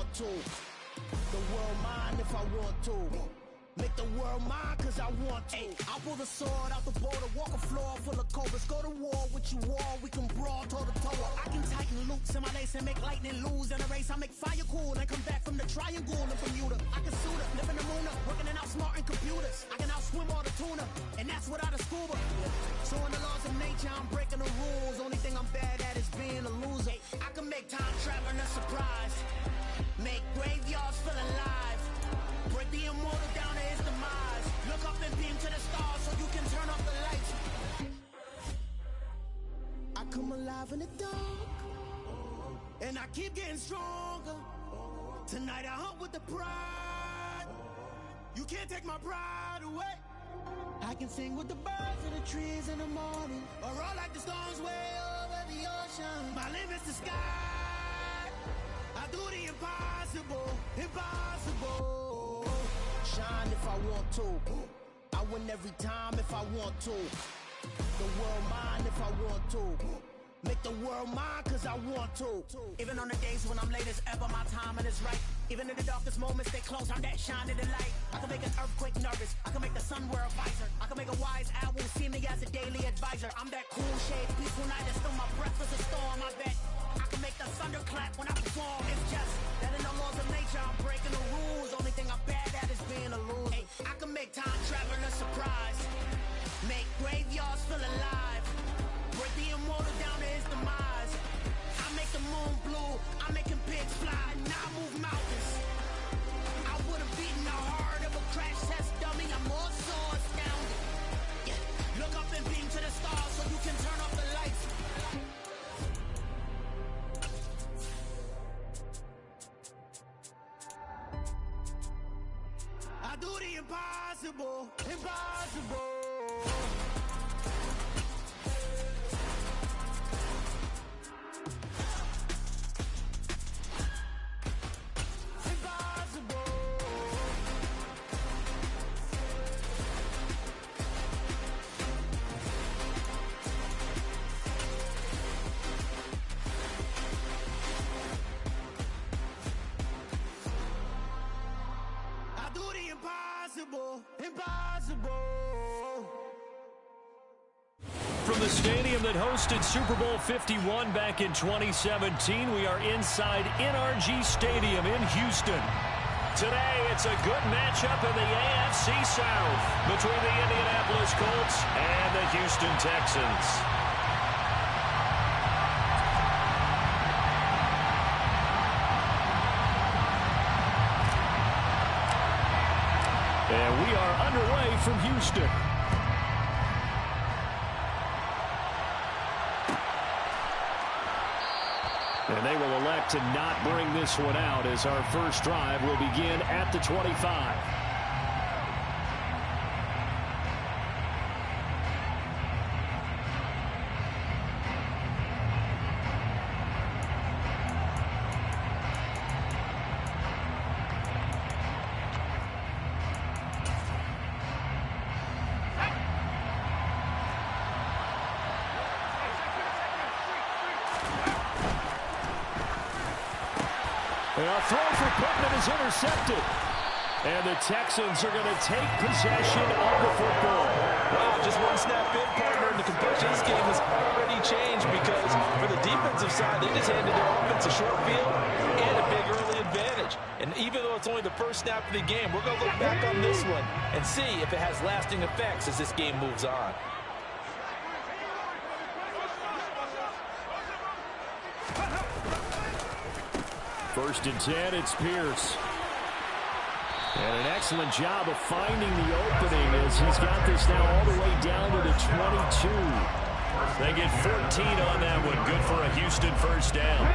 want to. The world mine if I want to. Make the world mine cause I want to. I'll pull the sword out the border, walk a floor full of cobras. Go to war with you all, we can brawl toe to toe. I can tighten loops in my lace and make lightning lose in a race. I make fire cool and come back from the triangle in Bermuda. I can suit up, live in the moon up, working and outsmarting computers. I can outswim all the tuna, and that's without a scuba. So in the laws of nature, I'm breaking the rules. Only thing I'm bad at is being a loser. I can make time traveling a surprise, make graveyards feel alive, break the immortal down to his demise. Look up and beam to the stars so you can turn off the lights. I come alive in the dark, and I keep getting stronger. Tonight I hunt with the pride. You can't take my pride away. I can sing with the birds and the trees in the morning, or roll like the storms way over the ocean. My limit's the sky. I do the impossible, impossible. Shine if I want to. I win every time if I want to. The world mine if I want to. Make the world mine cause I want to. Even on the days when I'm late as ever, my timing is right. Even in the darkest moments, they close, I'm that shining the light. I can make an earthquake nervous, I can make the sun wear a visor. I can make a wise owl see me as a daily advisor. I'm that cool shade, peaceful night, and still my breath is a storm. I bet I can make the thunder clap when I perform. It's just that in the laws of nature, I'm breaking the rules. Only thing I'm bad at is being a loser. I can make time traveling a surprise, make graveyards feel alive, break the immortal down to his demise. I make the moon blue, I'm making pigs fly, and I move mountains. I would've beaten the heart of a crash test dummy. I'm more so astounded. Yeah. Look up and beam to the stars so you can turn off the lights. I do the impossible, impossible. From the stadium that hosted Super Bowl 51 back in 2017, we are inside NRG Stadium in Houston. Today, it's a good matchup in the AFC South between the Indianapolis Colts and the Houston Texans. And we are underway from Houston. And they will elect to not bring this one out as our first drive will begin at the 25. And a throw for Pittman is intercepted. And the Texans are going to take possession of the football. Wow, just one snap in, partner, and the complexion of this game has already changed because for the defensive side, they just handed their offense a short field and a big early advantage. And even though it's only the first snap of the game, we're going to look back on this one and see if it has lasting effects as this game moves on. First and 10, it's Pierce. And an excellent job of finding the opening as he's got this now all the way down to the 22. They get 14 on that one. Good for a Houston first down.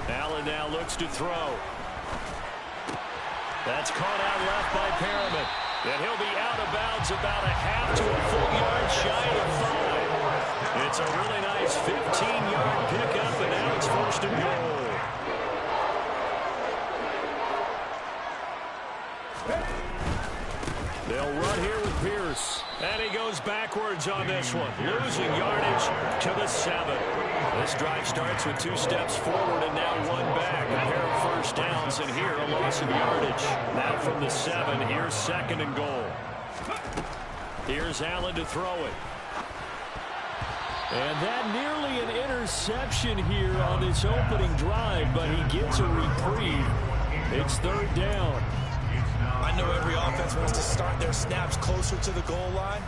Allen now looks to throw. That's caught out left by Perriman. And he'll be out of bounds about a half to a full yard shy of 5. It's a really nice 15-yard pickup, and now it's first and goal. They'll They'll run here with Pierce. And he goes backwards on this one, losing yardage to the 7. This drive starts with 2 steps forward and now 1 back. A pair of first downs, and here a loss of yardage. Now from the 7, here's 2nd and goal. Here's Allen to throw it. And that nearly an interception here on this opening drive, but he gets a reprieve. It's 3rd down. I know every offense wants to start their snaps closer to the goal line,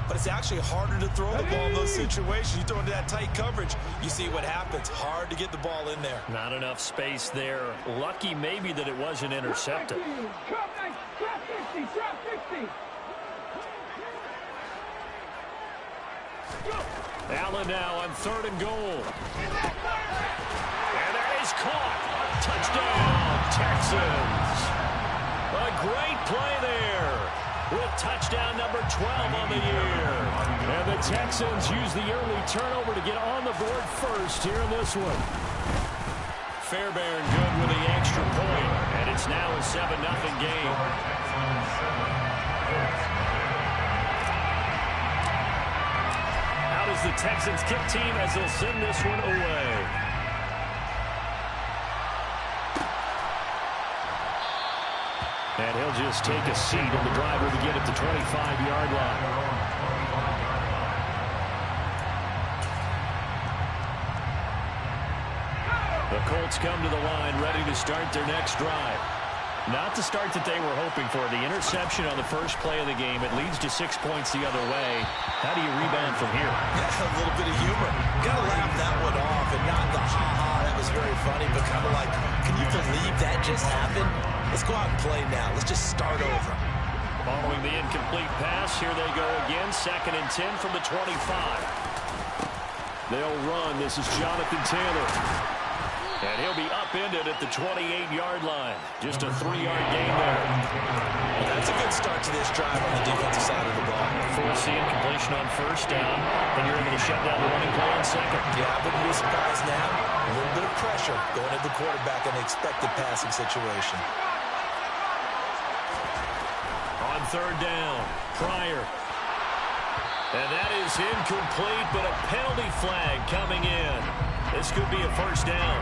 but it's actually harder to throw the ball in those situations. You throw into that tight coverage, you see what happens. Hard to get the ball in there. Not enough space there. Lucky maybe that it wasn't intercepted. Allen now on 3rd and goal. And that is caught. Touchdown, Texans. A great play there with touchdown number 12 on the year. And the Texans use the early turnover to get on the board first here in this one. Fairbairn good with the extra point, and it's now a 7-0 game. How does the Texans kick team as they'll send this one away? And he'll just take a seat on the driver to get at the 25-yard line. The Colts come to the line ready to start their next drive. Not the start that they were hoping for. The interception on the first play of the game. It leads to 6 points the other way. How do you rebound from here? That's a little bit of humor. Got to laugh that one off, and not the ha-ha. That was very funny, but kind of like, can you believe that just happened? Let's go out and play now. Let's just start over. Following the incomplete pass, here they go again. 2nd and 10 from the 25. They'll run. This is Jonathan Taylor. And he'll be upended at the 28-yard line. Just a 3-yard gain there. Well, that's a good start to this drive on the defensive side of the ball. Forcing completion on 1st down, and you're able to shut down the running play on 2nd. Yeah, I wouldn't be surprised now. A little bit of pressure going at the quarterback in an expected passing situation. On 3rd down, Pryor. And that is incomplete, but a penalty flag coming in. This could be a 1st down.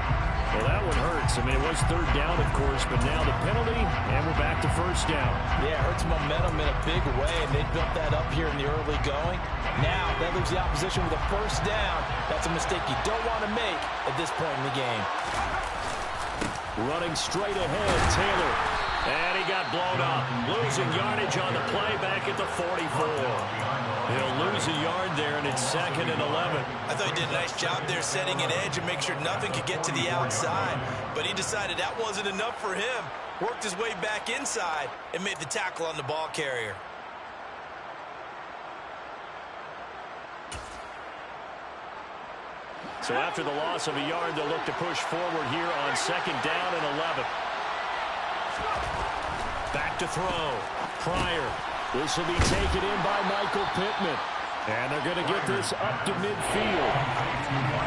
Well, that one hurts. I mean, it was 3rd down, of course, but now the penalty, and we're back to 1st down. Yeah, it hurts momentum in a big way, and they built that up here in the early going. Now, that leaves the opposition with a 1st down. That's a mistake you don't want to make at this point in the game. Running straight ahead, Taylor. And he got blown up. Losing yardage on the play back at the 44. He'll lose a yard there, and it's 2nd and 11. I thought he did a nice job there setting an edge and make sure nothing could get to the outside. But he decided that wasn't enough for him. Worked his way back inside and made the tackle on the ball carrier. So after the loss of a yard, they'll look to push forward here on 2nd down and 11. Back to throw. Pryor. This will be taken in by Michael Pittman. And they're going to get this up to midfield.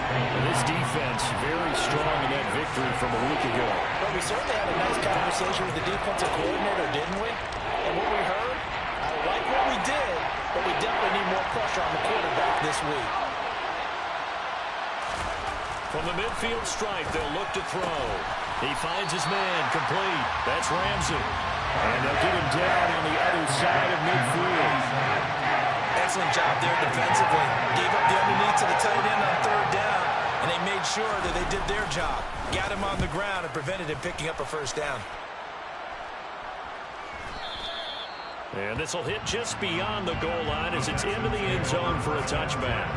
And this defense very strong in that victory from a week ago. Well, we certainly had a nice conversation with the defensive coordinator, didn't we? And what we heard, I like what we did, but we definitely need more pressure on the quarterback this week. From the midfield stripe, they'll look to throw. He finds his man, complete. That's Ramsey. And they'll get him down on the other side of midfield. Excellent job there defensively. Gave up the underneath to the tight end on 3rd down, and they made sure that they did their job. Got him on the ground and prevented him picking up a 1st down. And this will hit just beyond the goal line as it's into the end zone for a touchback.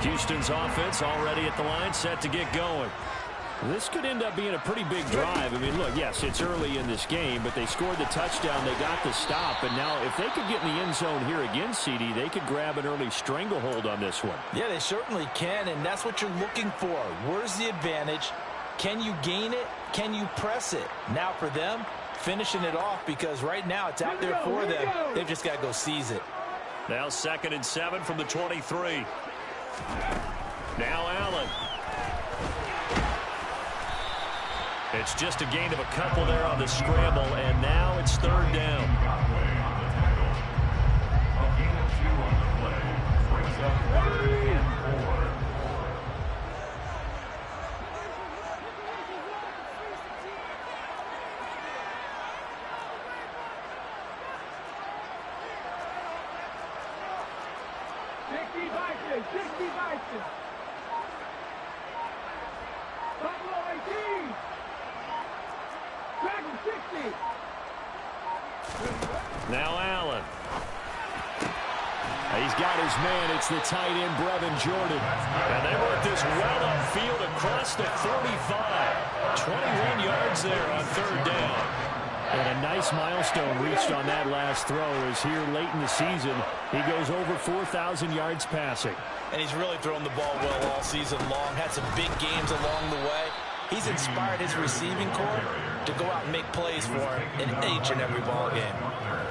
Houston's offense already at the line, set to get going. This could end up being a pretty big drive. I mean, look, yes, it's early in this game, but they scored the touchdown. They got the stop. And now if they could get in the end zone here again, CD, they could grab an early stranglehold on this one. Yeah, they certainly can, and that's what you're looking for. Where's the advantage? Can you gain it? Can you press it? Now for them, finishing it off, because right now it's out there for them. They've just got to go seize it. Now 2nd and 7 from the 23. Now Allen. It's just a gain of a couple there on the scramble, and now it's third down. Now Allen. He's got his man. It's the tight end, Brevin Jordan. And they work this well upfield across the 45. 21 yards there on third down. And a nice milestone reached on that last throw as here late in the season, he goes over 4,000 yards passing. And he's really thrown the ball well all season long. Had some big games along the way. He's inspired his receiving corps to go out and make plays for him in each and every ball game.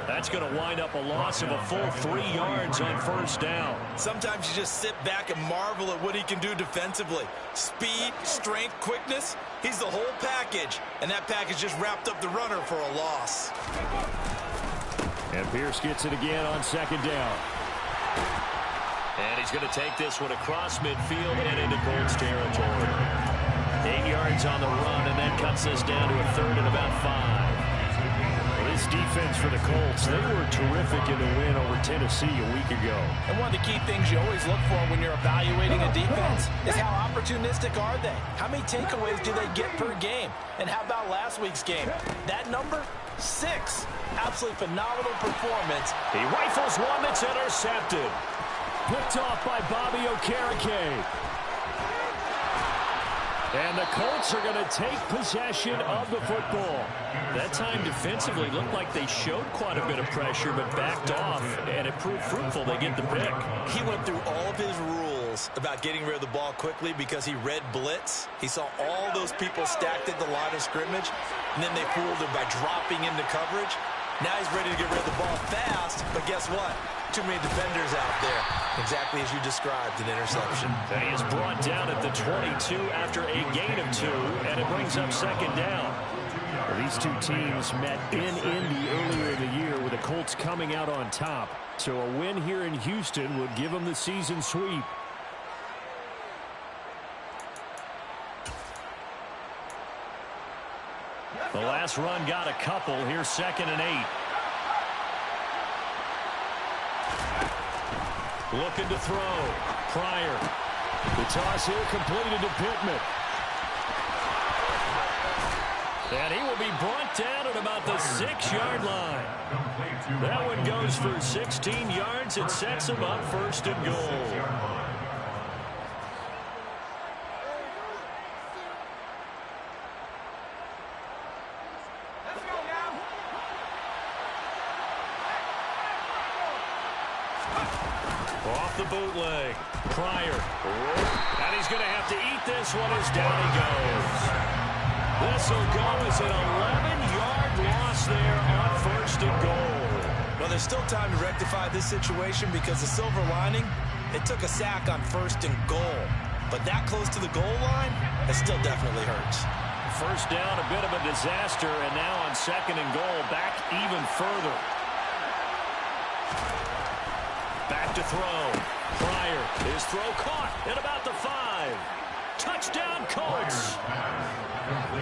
That's going to wind up a loss of a full 3 yards on first down. Sometimes you just sit back and marvel at what he can do defensively. Speed, strength, quickness. He's the whole package. And that package just wrapped up the runner for a loss. And Pierce gets it again on second down. And he's going to take this one across midfield and into Colts territory. 8 yards on the run, and that cuts us down to a third and about 5. This defense for the Colts, they were terrific in the win over Tennessee a week ago. And one of the key things you always look for when you're evaluating a defense is how opportunistic are they? How many takeaways do they get per game? And how about last week's game? That number, 6. Absolutely phenomenal performance. He rifles one that's intercepted. Picked off by Bobby Okereke. And the Colts are going to take possession of the football. That time defensively looked like they showed quite a bit of pressure but backed off, and it proved fruitful. They get the pick. He went through all of his rules about getting rid of the ball quickly because he read blitz. He saw all those people stacked at the line of scrimmage, and then they fooled him by dropping into coverage. Now he's ready to get rid of the ball fast, but guess what? Too many defenders out there. Exactly as you described, an interception. And he is brought down at the 22 after a gain of 2, and it brings up second down. Well, these two teams met in Indy earlier in the year with the Colts coming out on top. So a win here in Houston would give them the season sweep. The last run got a couple. Here's second and 8. Looking to throw. Pryor. The toss here completed to Pittman. And he will be brought down at about the 6-yard line. That one goes for 16 yards. It sets him up first and goal. Off the bootleg. Pryor. And he's going to have to eat this one as down he goes. This will go as an 11-yard loss there on first and goal. Well, there's still time to rectify this situation because the silver lining, it took a sack on first and goal. But that close to the goal line, it still definitely hurts. First down, a bit of a disaster, and now on second and goal, back even further. Back to throw. Pryor. His throw caught at about the 5. Touchdown, Colts.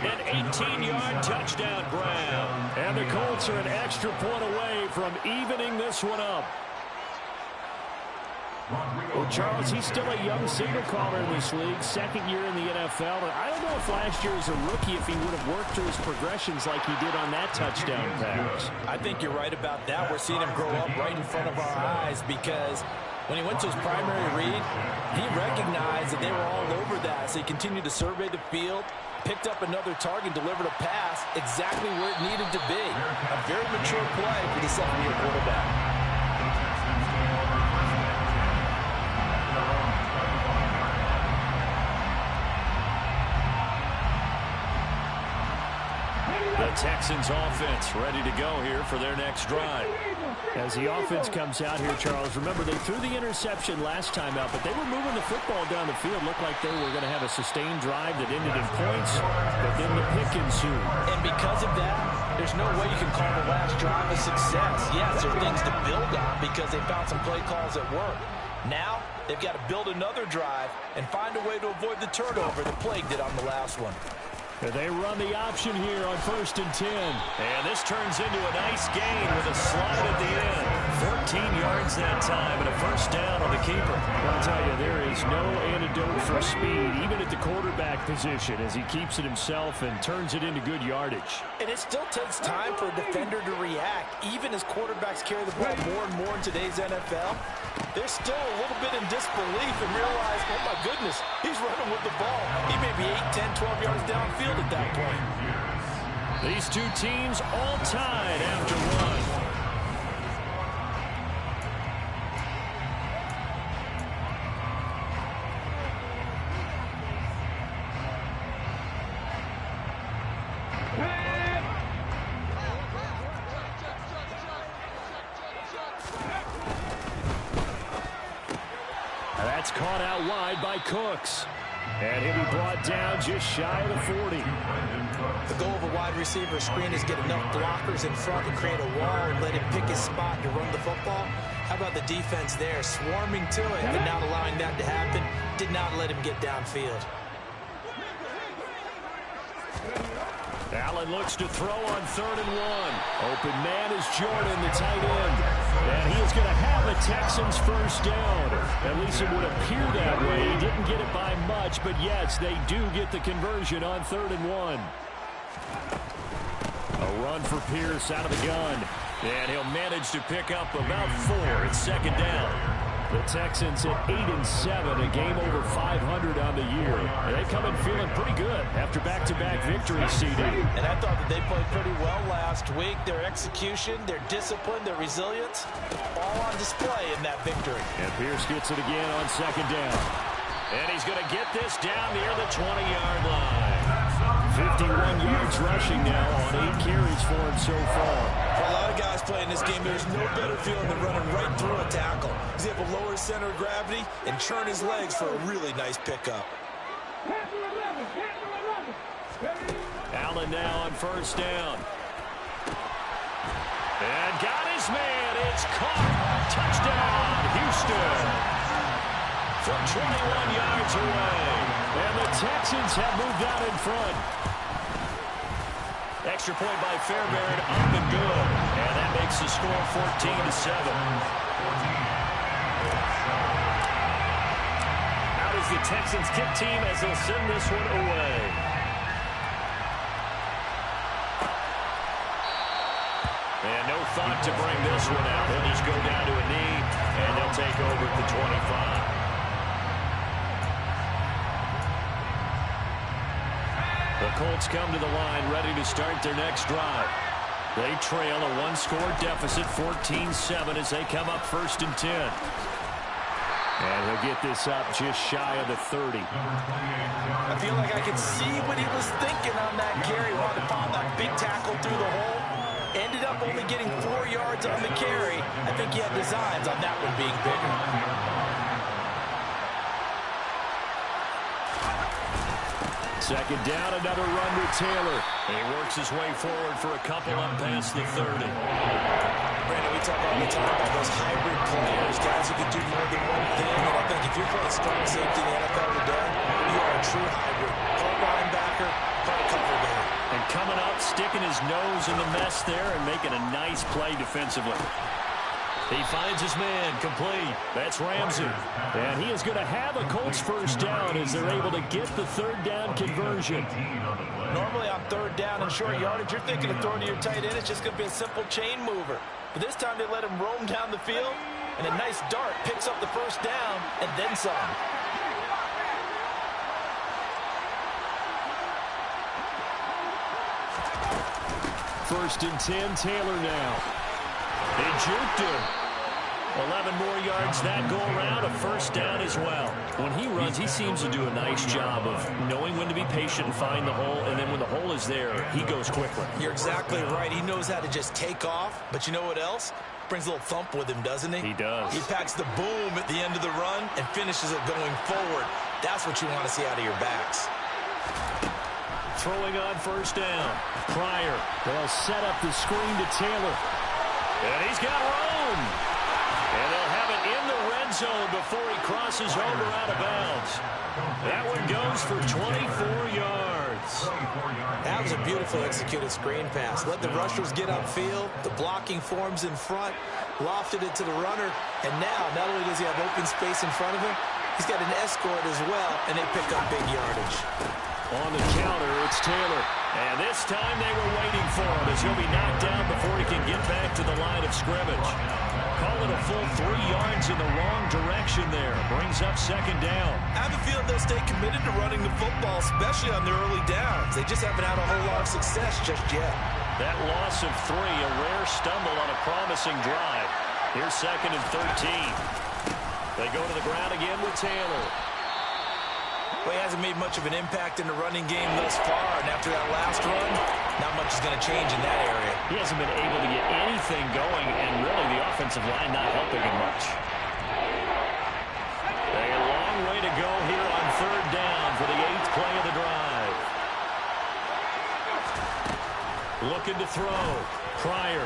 An 18-yard touchdown grab. And the Colts are an extra point away from evening this one up. Well, Charles, he's still a young signal caller in this league, second year in the NFL. But I don't know if last year as a rookie, if he would have worked through his progressions like he did on that touchdown pass. I think you're right about that. We're seeing him grow up right in front of our eyes because when he went to his primary read, he recognized that they were all over that. So he continued to survey the field, picked up another target, delivered a pass exactly where it needed to be. A very mature play for the second-year quarterback. The Texans offense ready to go here for their next drive. As the offense comes out here, Charles, remember they threw the interception last time out, but they were moving the football down the field. Looked like they were going to have a sustained drive that ended in points, but then the pick ensued. And because of that, there's no way you can call the last drive a success. Yes, there are things to build on because they found some play calls that work. Now, they've got to build another drive and find a way to avoid the turnover that plagued it on the last one. They run the option here on 1st and 10. And this turns into a nice gain with a slide at the end. 14 yards that time and a first down on the keeper. I'll tell you, there is no antidote for speed, even at the quarterback position, as he keeps it himself and turns it into good yardage. And it still takes time for a defender to react, even as quarterbacks carry the ball more and more in today's NFL. They're still a little bit in disbelief and realize, oh my goodness, he's running with the ball. He may be 8, 10, 12 yards downfield at that point. These two teams all tied after one. That's caught out wide by Cooks. And he'll be brought down just shy of the 40. The goal of a wide receiver screen is get enough blockers in front to create a wall and let him pick his spot to run the football. How about the defense there, swarming to it and not allowing that to happen? Did not let him get downfield. Allen looks to throw on 3rd and 1. Open man is Jordan, the tight end. And he is going to have a Texans first down. At least it would appear that way. He didn't get it by much, but yes, they do get the conversion on 3rd and 1. A run for Pierce out of the gun. And he'll manage to pick up about 4 at 2nd down. The Texans at 8-7, a game over 500 on the year. And they come in feeling pretty good after back-to-back victories, CD. And I thought that they played pretty well last week. Their execution, their discipline, their resilience, all on display in that victory. And Pierce gets it again on 2nd down. And he's going to get this down near the 20-yard line. 51 yards rushing now on 8 carries for him so far. For a lot of guys playing this game, there's no better feeling than running right through a tackle. He's able to lower his center of gravity and churn his legs for a really nice pickup. Allen now on 1st down. And got his man. It's caught. Touchdown, Houston. From 21 yards away. And the Texans have moved out in front. Extra point by Fairbairn, up and good. And that makes the score 14-7. Out is the Texans kick team as they'll send this one away. And no thought to bring this one out. He'll just go down to a knee, and they'll take over at the 25. The Colts come to the line ready to start their next drive. They trail a 1-score deficit, 14-7, as they come up 1st and 10. And he'll get this up just shy of the 30. I feel like I can see what he was thinking on that carry. Wanted to find that big tackle through the hole. Ended up only getting 4 yards on the carry. I think he had designs on that one being bigger. 2nd down, another run with Taylor. And he works his way forward for a couple up past the 30. Brandon, we talk all the time about those hybrid players, guys who can do more than one thing. And I think if you're playing strong safety in the NFL today, you are a true hybrid. Part linebacker, part cover guy. And coming up, sticking his nose in the mess there and making a nice play defensively. He finds his man, complete. That's Ramsey. And he is going to have a Colts first down as they're able to get the 3rd down conversion. Normally on 3rd down and short yardage, you're thinking of throwing to your tight end. It's just going to be a simple chain mover. But this time they let him roam down the field, and a nice dart picks up the first down and then some. First and 10, Taylor now. They juked him. 11 more yards that go around, a first down as well. When he runs, he seems to do a nice job of knowing when to be patient and find the hole, and then when the hole is there, he goes quickly. You're exactly right. He knows how to just take off, but you know what else? Brings a little thump with him, doesn't he? He does. He packs the boom at the end of the run and finishes it going forward. That's what you want to see out of your backs. Throwing on first down. Pryor. They'll set up the screen to Taylor. And he's got room. And they'll have it in the red zone before he crosses over out of bounds. That one goes for 24 yards. That was a beautifully executed screen pass. Let the rushers get upfield. The blocking forms in front. Lofted it to the runner. And now, not only does he have open space in front of him, he's got an escort as well, and they pick up big yardage. On the counter, it's Taylor. And this time they were waiting for him as he'll be knocked down before he can get back to the line of scrimmage. Call it a full 3 yards in the wrong direction there. Brings up second down. I have a feeling they'll stay committed to running the football, especially on their early downs. They just haven't had a whole lot of success just yet. That loss of 3, a rare stumble on a promising drive. Here's second and 13. They go to the ground again with Taylor. Well, he hasn't made much of an impact in the running game thus far, and after that last run, not much is going to change in that area. He hasn't been able to get anything going, and really the offensive line not helping him much. A long way to go here on third down for the 8th play of the drive. Looking to throw. Pryor.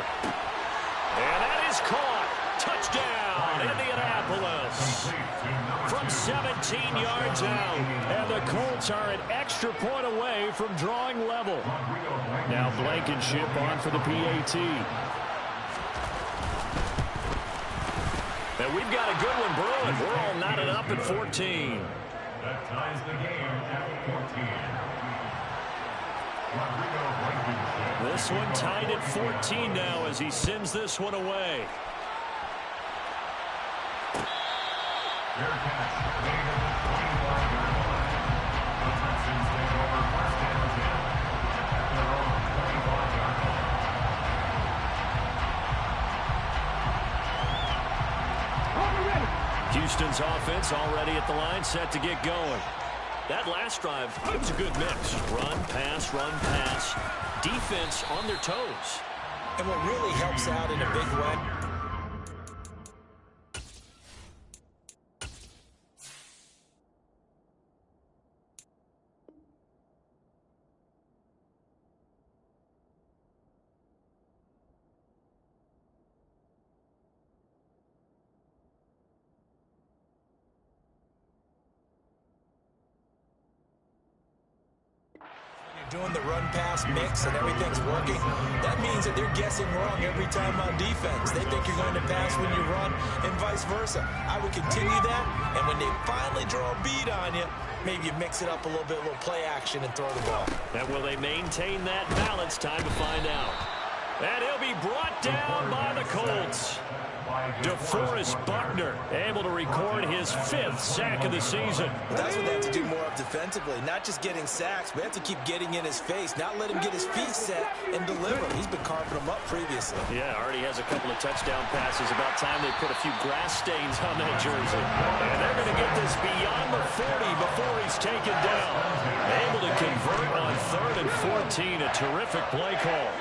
And that is caught. Touchdown, Indianapolis. From 17 yards out. And the Colts are an extra point away from drawing level. Now Blankenship on for the PAT. And we've got a good one brewing. We're all knotted up at 14. That ties the game at 14. This one tied at 14 now as he sends this one away. Fair catch. Gain of 24 yards. The Texans take over first and 10 at their own 25-yard line. Houston's offense already at the line, set to get going. That last drive, it was a good mix. Run, pass, defense on their toes. And what really helps out in a big way, doing the run-pass mix and everything's working, that means that they're guessing wrong every time on defense. They think you're going to pass when you run and vice versa. I would continue that, and when they finally draw a bead on you, maybe you mix it up a little bit, a little play action and throw the ball. And will they maintain that balance? Time to find out. And he'll be brought down by the Colts. DeForest Buckner able to record his 5th sack of the season. That's what they have to do more of defensively. Not just getting sacks, but have to keep getting in his face. Not let him get his feet set and deliver. He's been carving them up previously. Yeah, already has a couple of touchdown passes. About time they put a few grass stains on that jersey. And they're going to get this beyond the 40 before he's taken down. Able to convert on 3rd and 14. A terrific play call.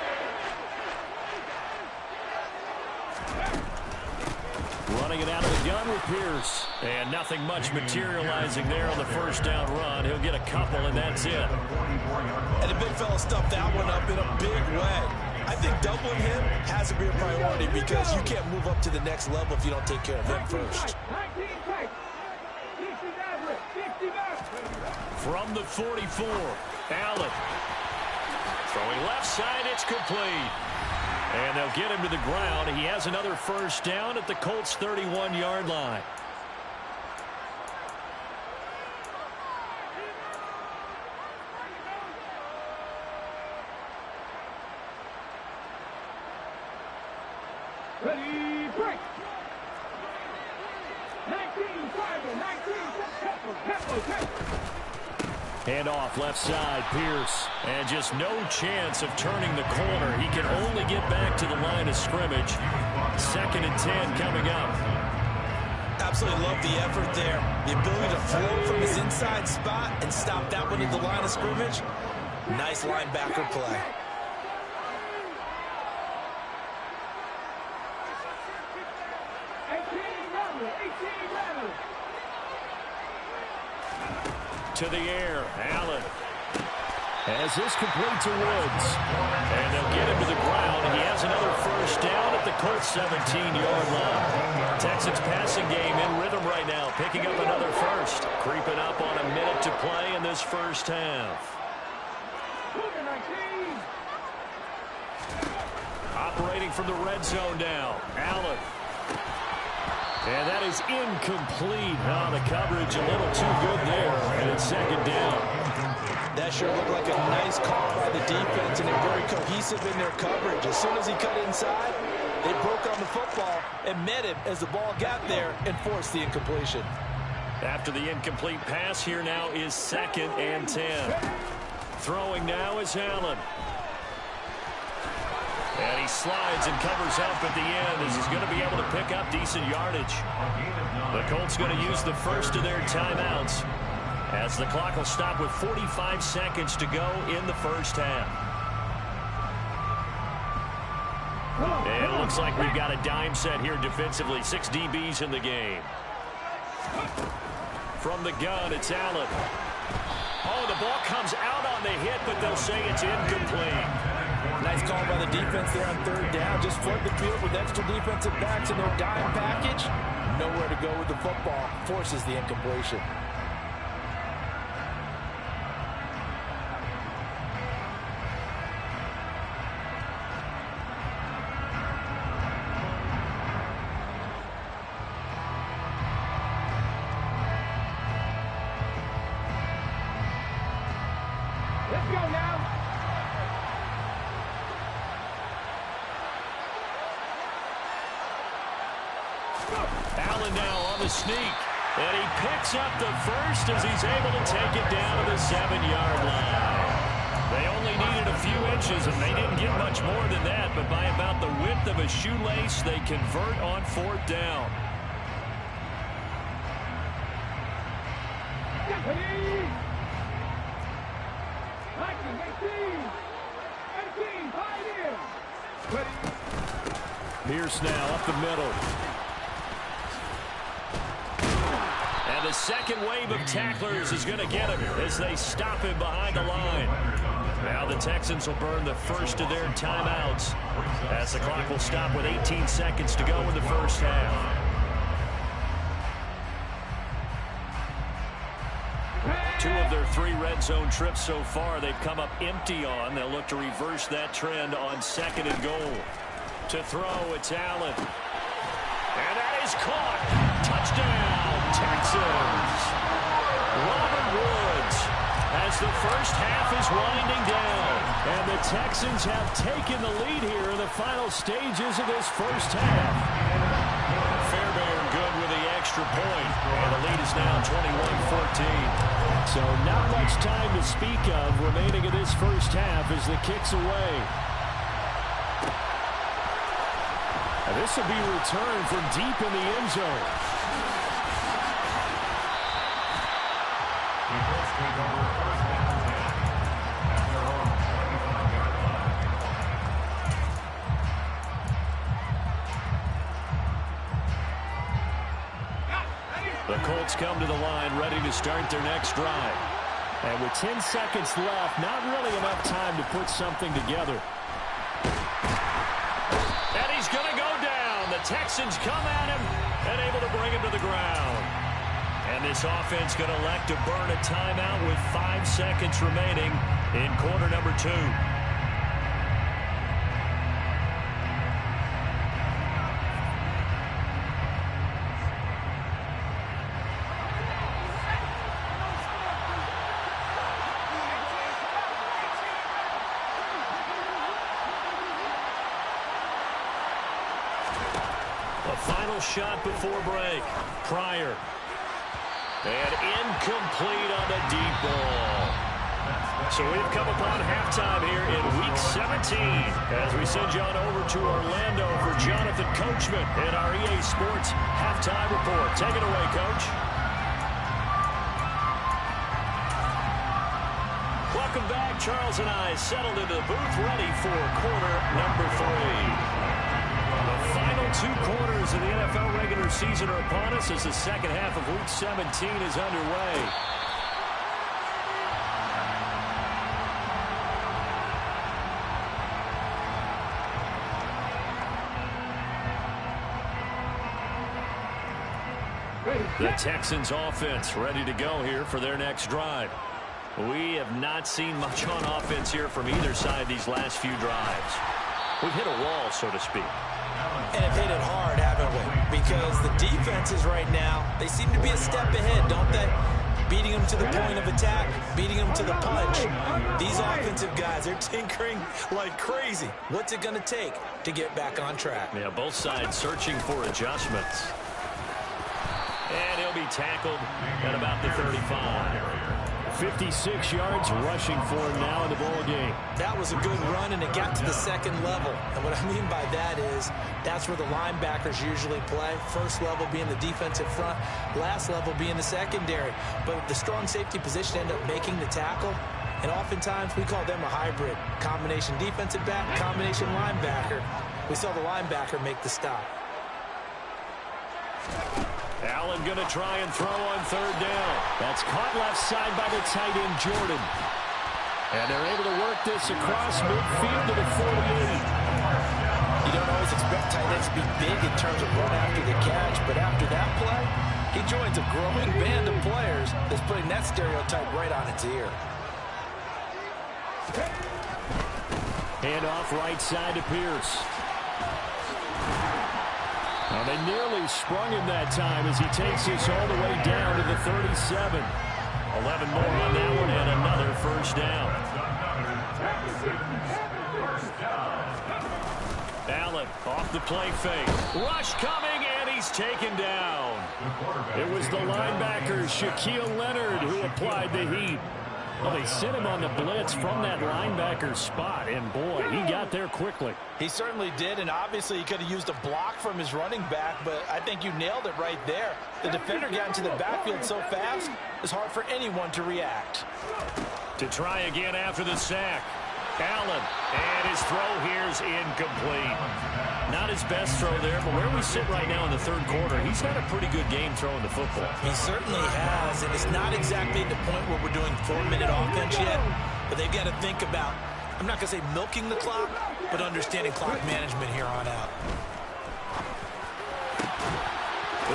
Running it out of the gun with Pierce. And nothing much materializing there on the first down run. He'll get a couple, and that's it. And the big fella stuffed that one up in a big way. I think doubling him has to be a priority because you can't move up to the next level if you don't take care of him first. From the 44, Allen. Throwing left side, it's complete. And they'll get him to the ground. He has another first down at the Colts' 31-yard line. Ready, break. 19, Hand off left side, Pierce. And just no chance of turning the corner. He can only get back to the line of scrimmage. 2nd and 10 coming up. Absolutely love the effort there. The ability to flow from his inside spot and stop that one at the line of scrimmage. Nice linebacker play. To the air, Allen. As this complete to Woods. And they'll get him to the ground. He has another first down at the Colts 17-yard line. Texans passing game in rhythm right now, picking up another first. Creeping up on a minute to play in this first half. Operating from the red zone now, Allen. And that is incomplete. Oh, the coverage a little too good there. And it's 2nd down. That sure looked like a nice call by the defense, and they're very cohesive in their coverage. As soon as he cut inside, they broke on the football and met him as the ball got there and forced the incompletion. After the incomplete pass, here now is 2nd and 10. Throwing now is Allen. And he slides and covers up at the end as he's going to be able to pick up decent yardage. The Colts going to use the first of their timeouts as the clock will stop with 45 seconds to go in the first half. And it looks like we've got a dime set here defensively. 6 DBs in the game. From the gun, it's Allen. Oh, the ball comes out on the hit, but they'll say it's incomplete. Nice call by the defense there on 3rd down. Just flood the field with extra defensive backs in their dime package. Nowhere to go with the football. Forces the incompletion. Let's go now. Allen now on the sneak. And he picks up the first as he's able to take it down to the 7-yard line. They only needed a few inches, and they didn't get much more than that. But by about the width of a shoelace, they convert on 4th down. Pierce now up the middle. And the second wave of tacklers is going to get him as they stop him behind the line. Now the Texans will burn the first of their timeouts as the clock will stop with 18 seconds to go in the first half. Two of their 3 red zone trips so far they've come up empty on. They'll look to reverse that trend on 2nd and goal. To throw, it's Allen. And that is caught. Touchdown, Texans. Robert Woods as the first half is winding down. And the Texans have taken the lead here in the final stages of this first half. Fairbairn good with the extra point. And the lead is now 21-14. So not much time to speak of remaining in this first half as the kick's away. And this will be returned from deep in the end zone. The Colts come to the line ready to start their next drive. And with 10 seconds left, not really enough time to put something together. And he's going to go down. The Texans come at him and able to bring him to the ground. And this offense going to elect to burn a timeout with 5 seconds remaining in quarter number 2. Final shot before break. Pryor. And incomplete on the deep ball. So we've come upon halftime here in Week 17 as we send you on over to Orlando for Jonathan Coachman in our EA Sports Halftime Report. Take it away, Coach. Welcome back. Charles and I settled into the booth, ready for quarter number 3. The final 2 quarters of the NFL regular season are upon us as the second half of Week 17 is underway. The Texans offense ready to go here for their next drive. We have not seen much on offense here from either side these last few drives. We've hit a wall, so to speak. And have hit it hard, haven't we? Because the defenses right now, they seem to be a step ahead, don't they? Beating them to the point of attack, beating them to the punch. These offensive guys, they're tinkering like crazy. What's it going to take to get back on track? Yeah, both sides searching for adjustments. And he'll be tackled at about the 35. 56 yards rushing for him now in the ball game. That was a good run, and it got to the second level. And what I mean by that is that's where the linebackers usually play. First level being the defensive front, last level being the secondary. But the strong safety position ended up making the tackle. And oftentimes we call them a hybrid. Combination defensive back, combination linebacker. We saw the linebacker make the stop. Allen going to try and throw on third down. That's caught left side by the tight end, Jordan. And they're able to work this across midfield to the 48. You don't always expect tight ends to be big in terms of run after the catch, but after that play, he joins a growing band of players that's putting that stereotype right on its ear. Hand off right side to Pierce. Well, they nearly sprung him that time as he takes this all the way down to the 37. 11 more on that one and another first down. Allen off the play fake. Rush coming, and he's taken down. It was the linebacker, Shaquille Leonard, who applied the heat. Well, they sent him on the blitz from that linebacker spot, and boy, he got there quickly. He certainly did, and obviously he could have used a block from his running back, but I think you nailed it right there. The defender got into the backfield so fast, it's hard for anyone to react. To try again after the sack. Allen, and his throw here's incomplete. Not his best throw there, but where we sit right now in the third quarter, he's had a pretty good game throwing the football. He certainly has, and it's not exactly the point where we're doing 4-minute offense yet, but they've got to think about, I'm not going to say milking the clock, but understanding clock management here on out.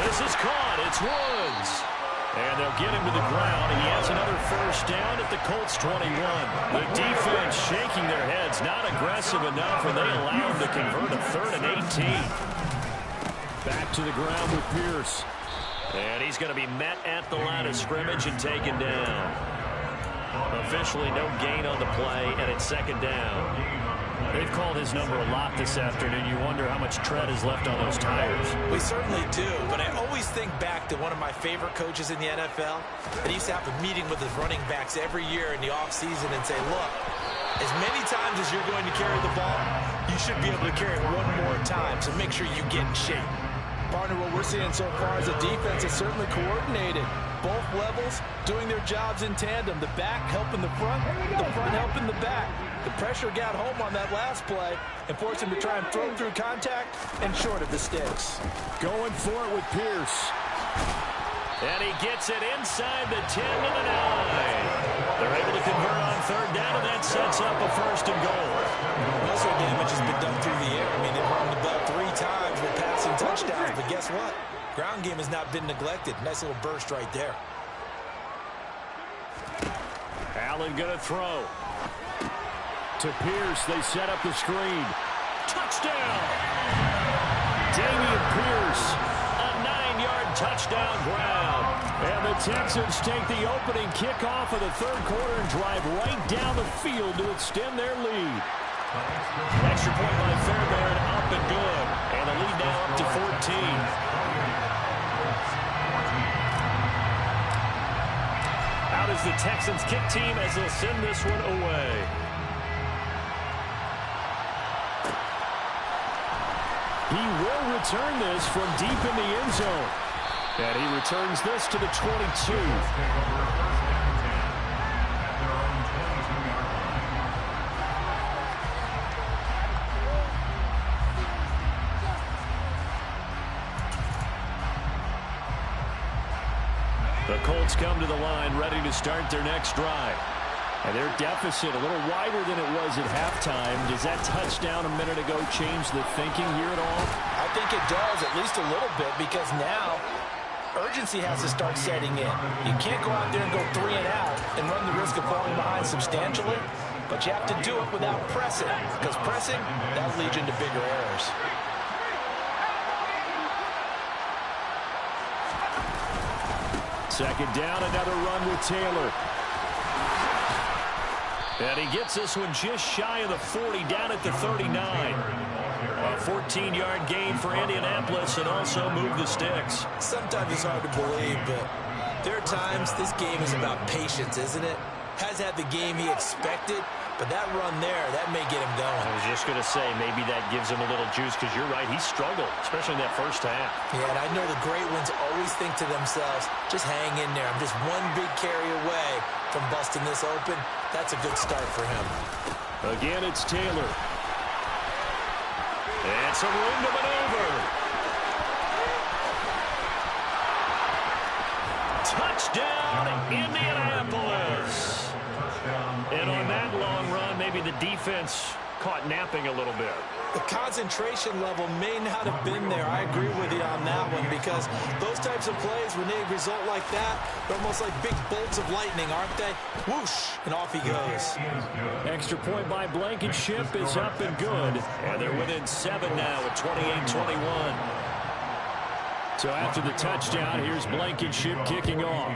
This is caught. It's Woods. And they'll get him to the ground. He has another first down at the Colts 21. The defense shaking their heads, not aggressive enough, and they allow him to convert a 3rd and 18. Back to the ground with Pierce. And he's going to be met at the line of scrimmage and taken down. Officially no gain on the play, and it's second down. They've called his number a lot this afternoon. You wonder how much tread is left on those tires. We certainly do, but I always think back to one of my favorite coaches in the NFL. He used to have a meeting with his running backs every year in the offseason and say, look, as many times as you're going to carry the ball, you should be able to carry it one more time, so make sure you get in shape. Partner, what we're seeing so far is a defense is certainly coordinated. Both levels doing their jobs in tandem. The back helping the front helping the back. The pressure got home on that last play and forced him to try and throw through contact and short of the sticks. Going for it with Pierce. And he gets it inside the 10 to the 9. They're able to convert on third down, and that sets up a first and goal. Most of the damage has been done through the air. I mean, they've run the ball 3 times with passing touchdowns, but guess what? Ground game has not been neglected. Nice little burst right there. Allen going to throw. To Pierce, they set up the screen. Touchdown! Dameon Pierce, a 9-yard touchdown ground. And the Texans take the opening kickoff of the third quarter and drive right down the field to extend their lead. Extra point by Fairbairn, up and good. And the lead now up to 14. Out is the Texans kick team as they'll send this one away. He will return this from deep in the end zone. And he returns this to the 22. The Colts come to the line ready to start their next drive. And their deficit a little wider than it was at halftime. Does that touchdown a minute ago change the thinking here at all? I think it does, at least a little bit, because now urgency has to start setting in. You can't go out there and go 3 and out and run the risk of falling behind substantially, but you have to do it without pressing, because pressing, that'll lead you into bigger errors. Second down, another run with Taylor. And he gets this one just shy of the 40, down at the 39. A 14-yard gain for Indianapolis and also move the sticks. Sometimes it's hard to believe, but there are times this game is about patience, isn't it? Has had the game he expected, but that run there, that may get him going. I was just going to say, maybe that gives him a little juice, because you're right, he struggled, especially in that first half. Yeah, and I know the great ones always think to themselves, just hang in there. I'm just one big carry away from busting this open. That's a good start for him. Again, it's Taylor. And some room to maneuver. Touchdown, Indianapolis. And on that long run, maybe the defense caught napping a little bit. The concentration level may not have been there. I agree with you on that one, because those types of plays, when they result like that, they're almost like big bolts of lightning, aren't they? Whoosh, and off he goes. Extra point by Blankenship is up and good. And they're within 7 now at 28-21. So after the touchdown, here's Blankenship kicking off.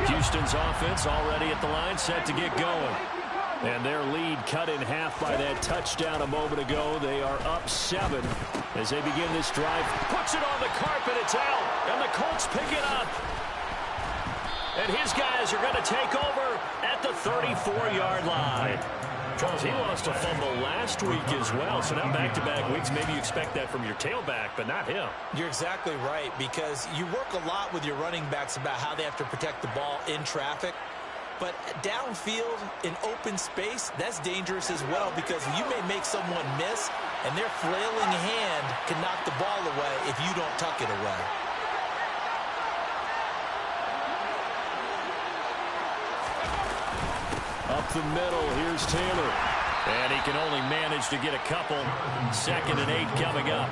Houston's offense already at the line, set to get going. And their lead cut in half by that touchdown a moment ago. They are up 7 as they begin this drive. Puts it on the carpet, it's out, and the Colts pick it up. And his guys are going to take over at the 34-yard line. Charles, he lost a fumble last week as well, so now back-to-back weeks, maybe you expect that from your tailback, but not him. You're exactly right, because you work a lot with your running backs about how they have to protect the ball in traffic. But downfield, in open space, that's dangerous as well, because you may make someone miss, and their flailing hand can knock the ball away if you don't tuck it away. Up the middle, here's Taylor. And he can only manage to get a couple. 2nd and 8 coming up.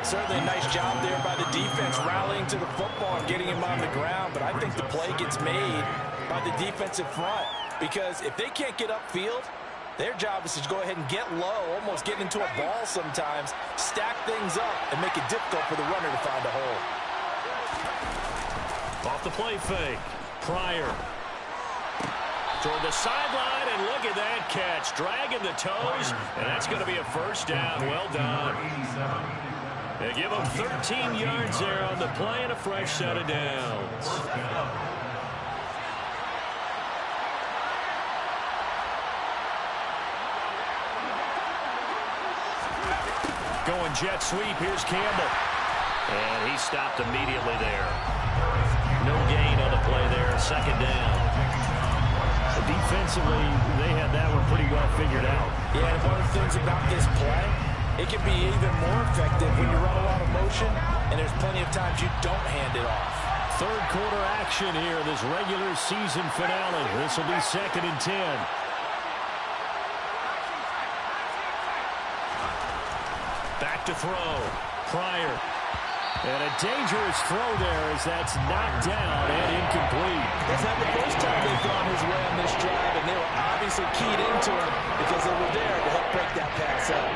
Certainly a nice job there by the defense rallying to the football and getting him on the ground, but I think the play gets made by the defensive front, because if they can't get upfield, their job is to go ahead and get low, almost get into a ball sometimes, stack things up, and make it difficult for the runner to find a hole. Off the play fake. Pryor. Toward the sideline, and look at that catch. Dragging the toes, and that's going to be a first down. Well done. They give him 13 yards there on the play and a fresh set of downs. Going jet sweep, here's Campbell. And he stopped immediately there. No gain on the play there, 2nd down. Defensively, they had that one pretty well figured out. Yeah, and one of the things about this play, it can be even more effective when you run a lot of motion, and there's plenty of times you don't hand it off. 3rd quarter action here, this regular season finale. This will be 2nd and 10. Back to throw. Pryor. And a dangerous throw there as that's knocked down and incomplete. That's not the first time they've gone his way on this drive, and they were obviously keyed into it because they were there to help break that pass up.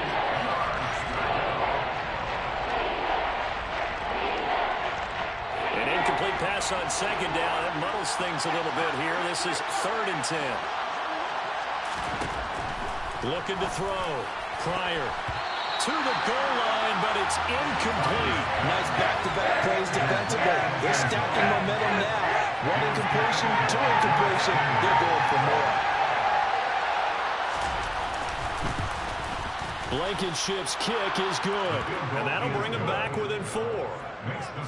An incomplete pass pass on second down. It muddles things a little bit here. This is 3rd and 10. Looking to throw. Pryor to the goal line, but it's incomplete. Nice back-to-back plays defensively. They're stacking momentum now. One incompletion, two incompletion. They're going for more. Blankenship's kick is good, and that'll bring them back within 4.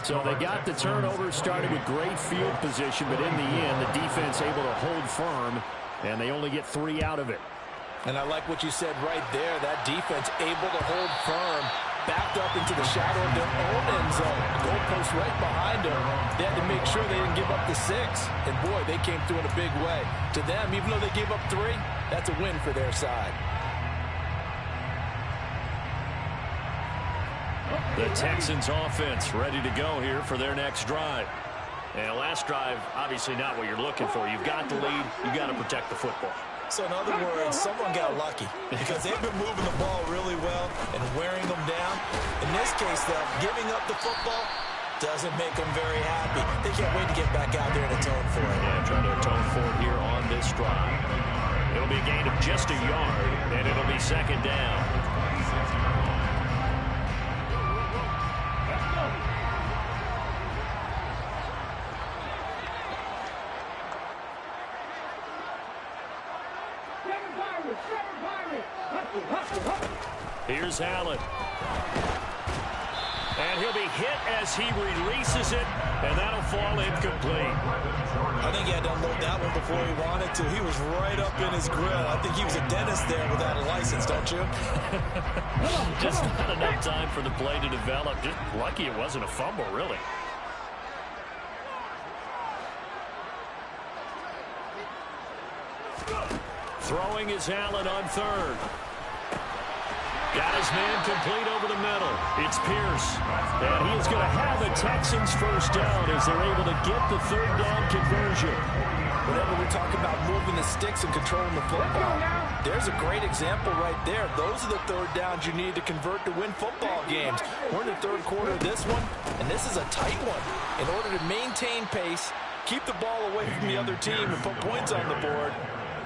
So they got the turnover, started with great field position, but in the end, the defense able to hold firm, and they only get 3 out of it. And I like what you said right there. That defense able to hold firm, backed up into the shadow of their own end zone. The goalpost right behind them. They had to make sure they didn't give up the 6. And, boy, they came through in a big way. To them, even though they gave up 3, that's a win for their side. The Texans offense ready to go here for their next drive. And last drive, obviously not what you're looking for. You've got the lead. You've got to protect the football. So in other words, someone got lucky because they've been moving the ball really well and wearing them down. In this case, though, giving up the football doesn't make them very happy. They can't wait to get back out there and atone for it. Yeah, trying to atone for it here on this drive. It'll be a gain of just a yard, and it'll be 2nd down. Here's Allen. And he'll be hit as he releases it, and that'll fall incomplete. I think he had to unload that one before he wanted to. He was right up in his grill. I think he was a dentist there without a license, don't you? Just not enough time for the play to develop. Just lucky it wasn't a fumble, really. Throwing is Allen on 3rd. Got his man complete over the middle. It's Pierce. And he is going to have the Texans first down as they're able to get the 3rd down conversion. Whenever we talk about moving the sticks and controlling the football, there's a great example right there. Those are the 3rd downs you need to convert to win football games. We're in the 3rd quarter of this one, and this is a tight one. In order to maintain pace, keep the ball away from the other team, and put points on the board,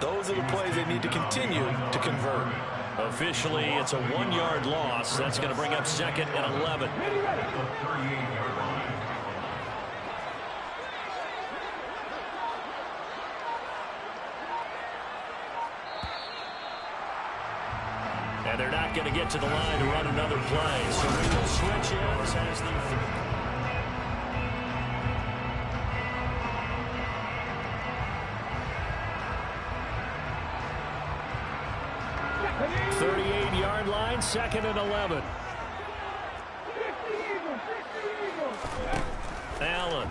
those are the plays they need to continue to convert. Officially, it's a 1-yard loss. That's going to bring up 2nd and 11. And they're not going to get to the line to run another play. So we will switch ends as the... 38-yard line, 2nd and 11. Allen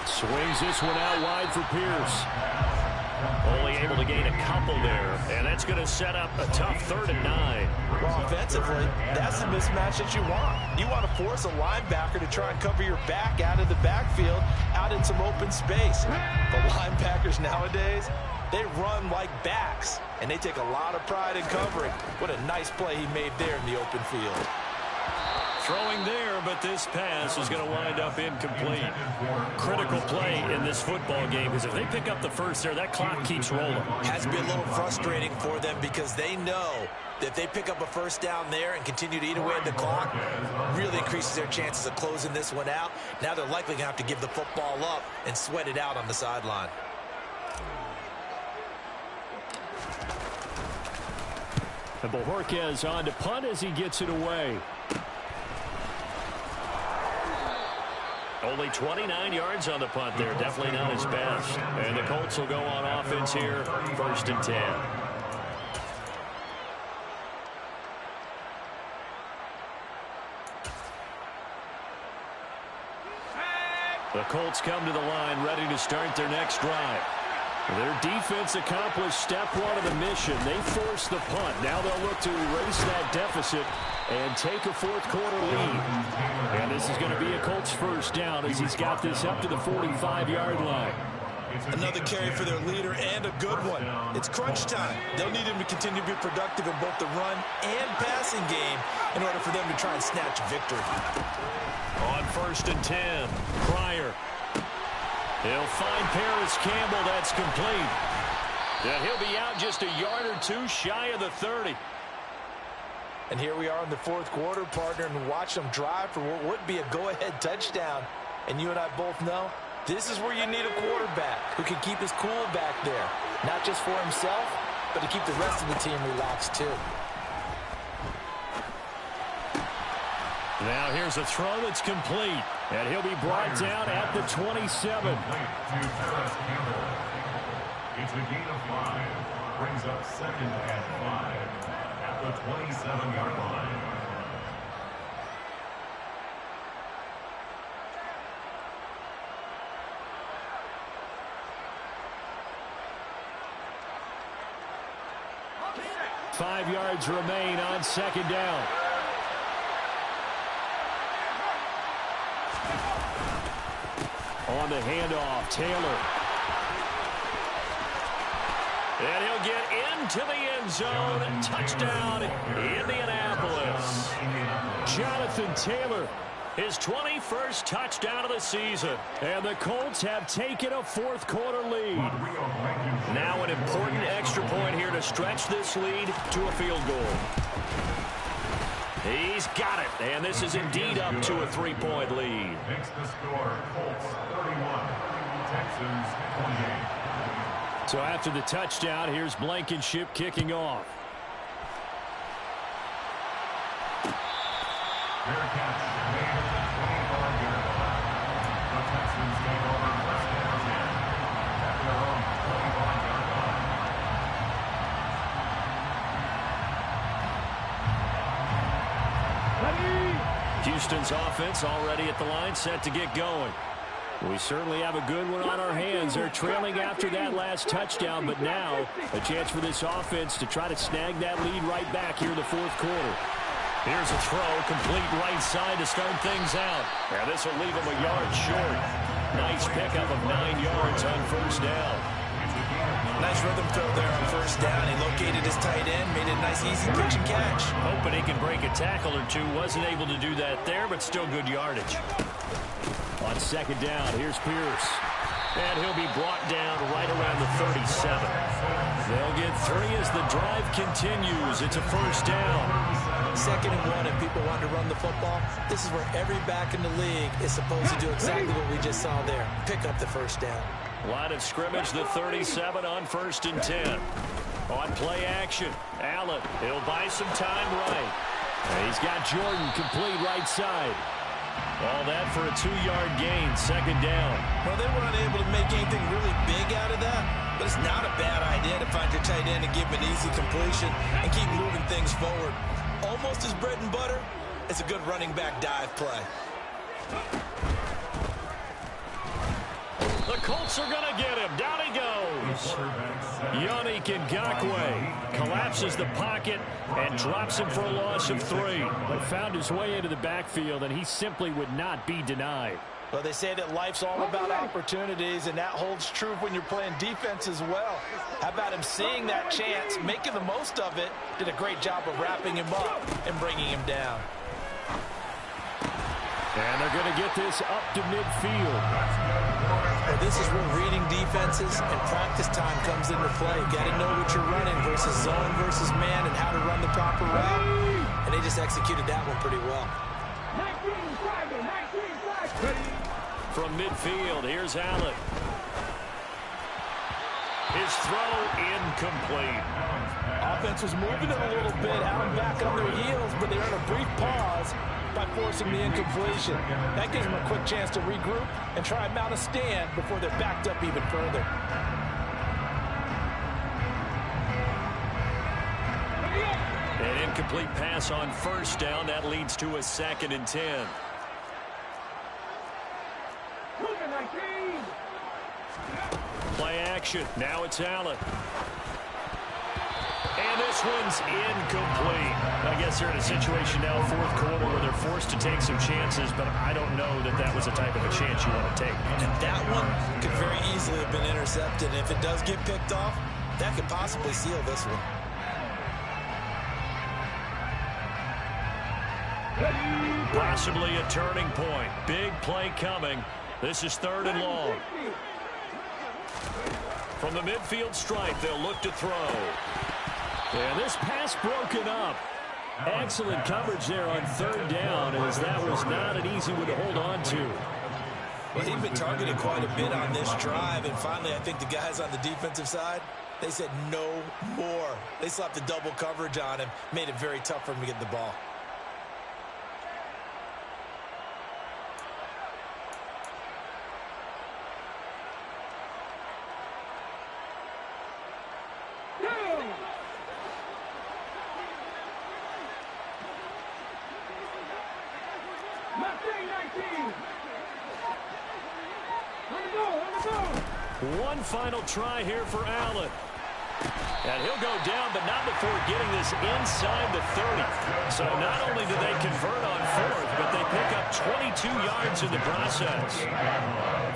swings this one out wide for Pierce. Only able to gain a couple there, and that's going to set up a tough 3rd and 9. Well, offensively, that's the mismatch that you want. You want to force a linebacker to try and cover your back out of the backfield, out in some open space. But linebackers nowadays, they run like backs, and they take a lot of pride in covering. What a nice play he made there in the open field. Throwing there, but this pass is going to wind up incomplete. Critical play in this football game, because if they pick up the first there, that clock keeps rolling. Has to be a little frustrating for them because they know that if they pick up a first down there and continue to eat away at the clock, really increases their chances of closing this one out. Now they're likely going to have to give the football up and sweat it out on the sideline. And Bojorquez on to punt as he gets it away. Only 29 yards on the punt there. Definitely not his best. And the Colts will go on offense here, 1st and 10. The Colts come to the line ready to start their next drive. Their defense accomplished step 1 of the mission. They forced the punt. Now they'll look to erase that deficit and take a 4th quarter lead. And this is going to be a Colts first down as he's got this up to the 45-yard line. Another carry for their leader and a good one. It's crunch time. They'll need him to continue to be productive in both the run and passing game in order for them to try and snatch victory. On 1st and 10, Pryor. He'll find Paris Campbell. That's complete. And he'll be out just a yard or two shy of the 30. And here we are in the fourth quarter, partner, and watch them drive for what would be a go-ahead touchdown. And you and I both know this is where you need a quarterback who can keep his cool back there. Not just for himself, but to keep the rest of the team relaxed too. Now here's a throw that's complete. And he'll be brought down at the 27. It's a gain of 5. Brings up 2nd and 5 at the 27-yard line. Five yards remain on 2nd down. On the handoff, Taylor. And he'll get into the end zone. Touchdown, Indianapolis. Jonathan Taylor, his 21st touchdown of the season. And the Colts have taken a fourth quarter lead. Now an important extra point here to stretch this lead to a field goal. He's got it, and this is indeed up to a 3-point lead. Makes the score Colts 31, Texans 28. So after the touchdown, here's Blankenship kicking off. Fair catch made at the 25-yard line. The Texans take over 1st and 10 at their own 25-yard line. Houston's offense already at the line, set to get going. We certainly have a good one on our hands. They're trailing after that last touchdown, but now a chance for this offense to try to snag that lead right back here in the fourth quarter. Here's a throw, complete right side to start things out. Now this will leave him a yard short. Nice pickup of 9 yards on 1st down. Nice rhythm throw there on 1st down. He located his tight end, made it a nice easy pitch and catch. Hoping he can break a tackle or two. Wasn't able to do that there, but still good yardage. On 2nd down, here's Pierce. And he'll be brought down right around the 37. They'll get 3 as the drive continues. It's a 1st down. 2nd and 1, and people want to run the football. This is where every back in the league is supposed to do exactly what we just saw there. Pick up the 1st down. Line of scrimmage, the 37 on 1st and 10. On play action, Allen, he'll buy some time right. And he's got Jordan complete right side. All that for a 2-yard gain, 2nd down. Well, they were unable to make anything really big out of that, but it's not a bad idea to find your tight end and give him an easy completion and keep moving things forward. Almost as bread and butter as a good running back dive play. The Colts are going to get him. Down he goes. Yannick Ngakoue collapses the pocket and drops him for a loss of 3. But found his way into the backfield, and he simply would not be denied. Well, they say that life's all about opportunities, and that holds true when you're playing defense as well. How about him seeing that chance, making the most of it, did a great job of wrapping him up and bringing him down. And they're going to get this up to midfield. Well, this is where reading defenses and practice time comes into play. You got to know what you're running versus zone versus man and how to run the proper route. And they just executed that one pretty well. From midfield, here's Allen. His throw incomplete. Offense was moving it a little bit, Allen back on their heels, but they earned a brief pause by forcing the incompletion. That gives them a quick chance to regroup and try and mount a stand before they're backed up even further. An incomplete pass on 1st down. That leads to a 2nd and 10. Play action. Now it's Allen. And this one's incomplete. I guess they're in a situation now, fourth quarter, where they're forced to take some chances, but I don't know that that was the type of a chance you want to take. And that one could very easily have been intercepted. And if it does get picked off, that could possibly seal this one. Possibly a turning point. Big play coming. This is 3rd and long. From the midfield stripe, they'll look to throw. And this pass broken up. Excellent coverage there on 3rd down, as that was not an easy one to hold on to. Well, he'd been targeted quite a bit on this drive, and finally I think the guys on the defensive side, they said no more. They slapped the double coverage on him, made it very tough for him to get the ball. One final try here for Allen. And he'll go down, but not before getting this inside the 30. So not only do they convert on 4th, but they pick up 22 yards in the process.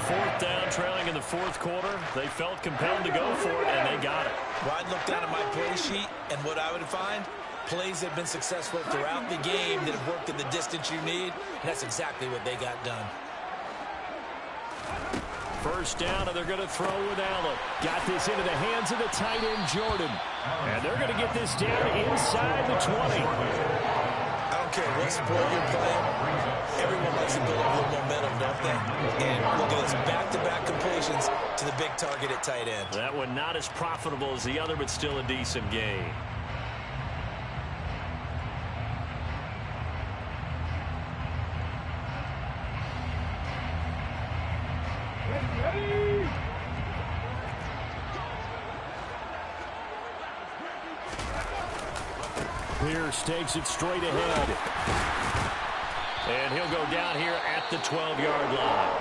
4th down, trailing in the 4th quarter. They felt compelled to go for it, and they got it. Well, I'd look down at my play sheet, and what I would find, plays have been successful throughout the game that have worked in the distance you need, and that's exactly what they got done. 1st down, and they're going to throw with Allen. Got this into the hands of the tight end, Jordan. And they're going to get this down inside the 20. I don't care what sport you're playing. Everyone likes to build up a little momentum, don't they? And look at this, back-to-back completions to the big target at tight end. That one not as profitable as the other, but still a decent gain. Pierce takes it straight ahead. And he'll go down here at the 12-yard line.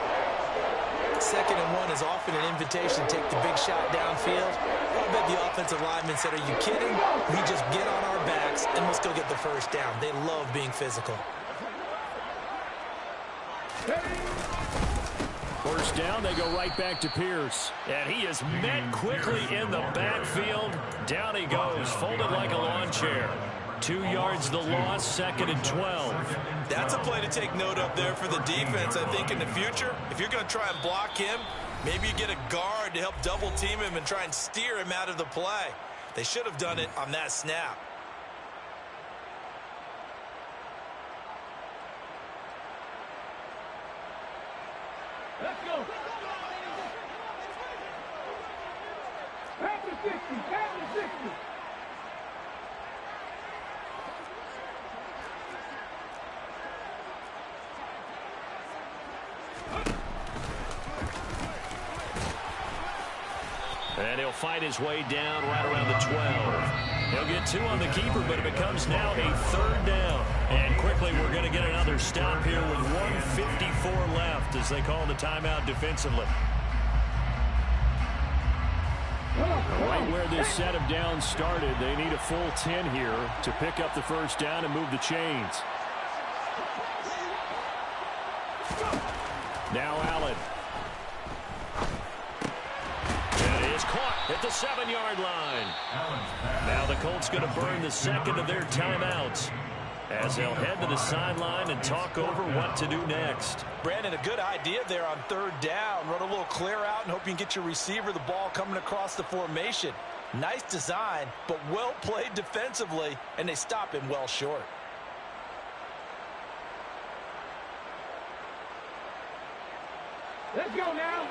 2nd and 1 is often an invitation to take the big shot downfield. I bet the offensive lineman said, are you kidding? We just get on our backs and let's go get the 1st down. They love being physical. 1st down, they go right back to Pierce. And he is met quickly in the backfield. Down he goes, folded like a lawn chair. 2 yards the loss, 2nd and 12. That's a play to take note of there for the defense, I think, in the future. If you're going to try and block him, maybe you get a guard to help double team him and try and steer him out of the play. They should have done it on that snap. Let's go. Back to 60. Back to 60. And he'll fight his way down right around the 12. He'll get 2 on the keeper, but it becomes now a 3rd down. And quickly, we're going to get another stop here with 1:54 left as they call the timeout defensively. Right where this set of downs started, they need a full 10 here to pick up the 1st down and move the chains. Now Allen. Caught at the 7-yard line. Now the Colts going to burn the 2nd of their timeouts as they'll head to the sideline and talk over what to do next. Brandon, a good idea there on 3rd down. Run a little clear out and hope you can get your receiver the ball coming across the formation. Nice design, but well played defensively, and they stop him well short. Let's go now.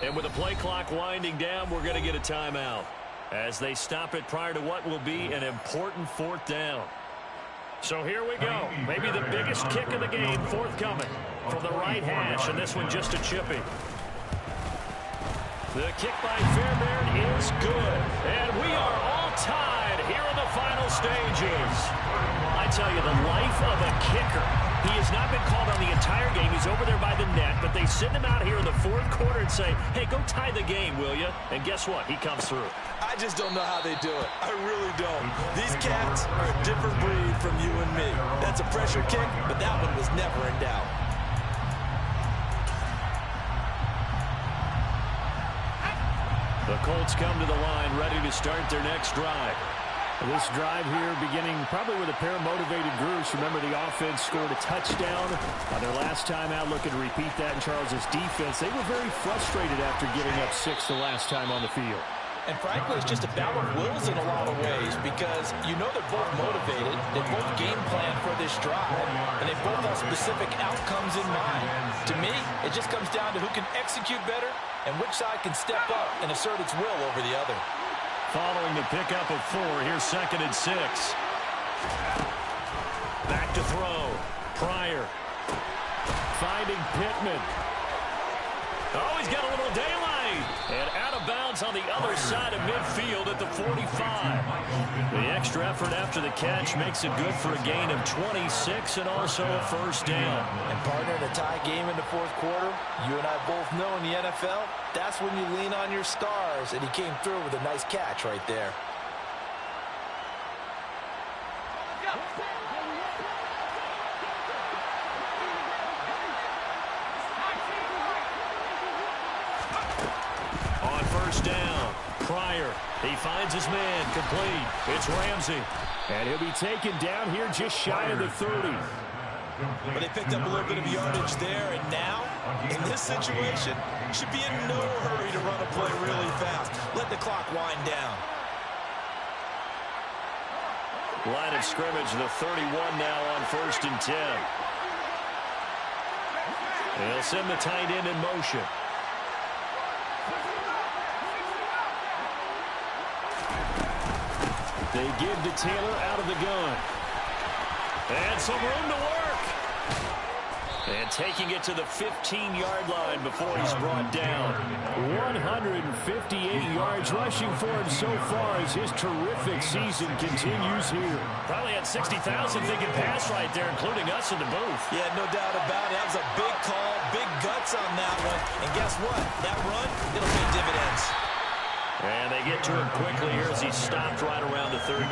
And with the play clock winding down, we're going to get a timeout as they stop it prior to what will be an important 4th down. So here we go. Maybe the biggest kick of the game forthcoming from the right hash, and this one just a chippy. The kick by Fairbairn is good. And we are all tied here in the final stages. I tell you, the life of a kicker. He has not been called on the entire game. He's over there by the net, but they send him out here in the fourth quarter and say, hey, go tie the game, will you? And guess what? He comes through. I just don't know how they do it. I really don't. These cats are a different breed from you and me. That's a pressure kick, but that one was never in doubt. The Colts come to the line, ready to start their next drive. This drive here beginning probably with a pair of motivated groups. Remember, the offense scored a touchdown on their last time out. Looking to repeat that in Charles's defense. They were very frustrated after giving up 6 the last time on the field. And frankly, it's just a battle of wills in a lot of ways because you know they're both motivated. They both game plan for this drive, and they both have specific outcomes in mind. To me, it just comes down to who can execute better and which side can step up and assert its will over the other. Following the pickup of 4, here's 2nd and 6. Back to throw. Pryor. Finding Pittman. Oh, he's got a little daylight. And out of bounds on the other side of midfield at the 45. The extra effort after the catch makes it good for a gain of 26 and also a first down. And partner, in a tie game in the fourth quarter, you and I both know in the NFL, that's when you lean on your stars, and he came through with a nice catch right there. On first down, Pryor, he finds his man, complete. It's Ramsey. And he'll be taken down here just shy of the 30. But they picked up a little bit of yardage there, and now, in this situation, should be in no hurry to run a play really fast. Let the clock wind down. Line of scrimmage, the 31 now on 1st and 10. They'll send the tight end in motion. They give to Taylor out of the gun. And some room to work. And taking it to the 15-yard line before he's brought down. 158 yards rushing for him so far as his terrific season continues here. Probably had 60,000 thinking pass right there, including us in the booth. Yeah, no doubt about it. That was a big call, big guts on that one. And guess what? That run, it'll pay dividends. And they get to him quickly here as he stopped right around the 13.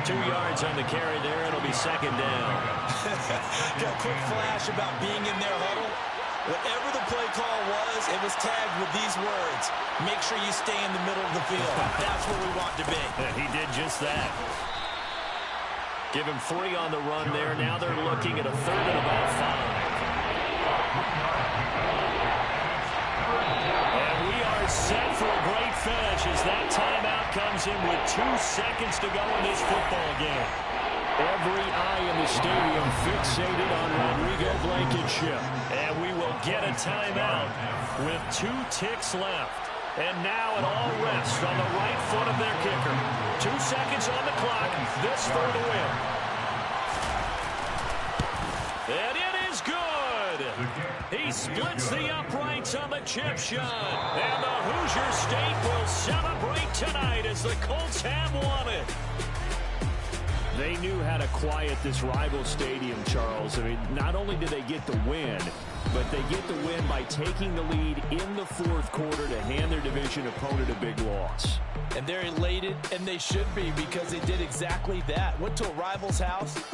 2 yards on the carry there. It'll be 2nd down. Got a quick flash about being in their huddle. Whatever the play call was, it was tagged with these words. Make sure you stay in the middle of the field. That's where we want to be. And he did just that. Give him 3 on the run there. Now they're looking at a 3rd and about 5. And we are set for a great finish as that timeout comes in with 2 seconds to go in this football game. Every eye in the stadium fixated on Rodrigo Blankenship. And we will get a timeout with 2 ticks left. And now it all rests on the right foot of their kicker. 2 seconds on the clock. This for the win. And it is good. He splits the uprights on the chip shot. And the Hoosier State will celebrate tonight as the Colts have won it. They knew how to quiet this rival stadium, Charles. I mean, not only did they get the win, but they get the win by taking the lead in the fourth quarter to hand their division opponent a big loss. And they're elated, and they should be, because they did exactly that. Went to a rival's house,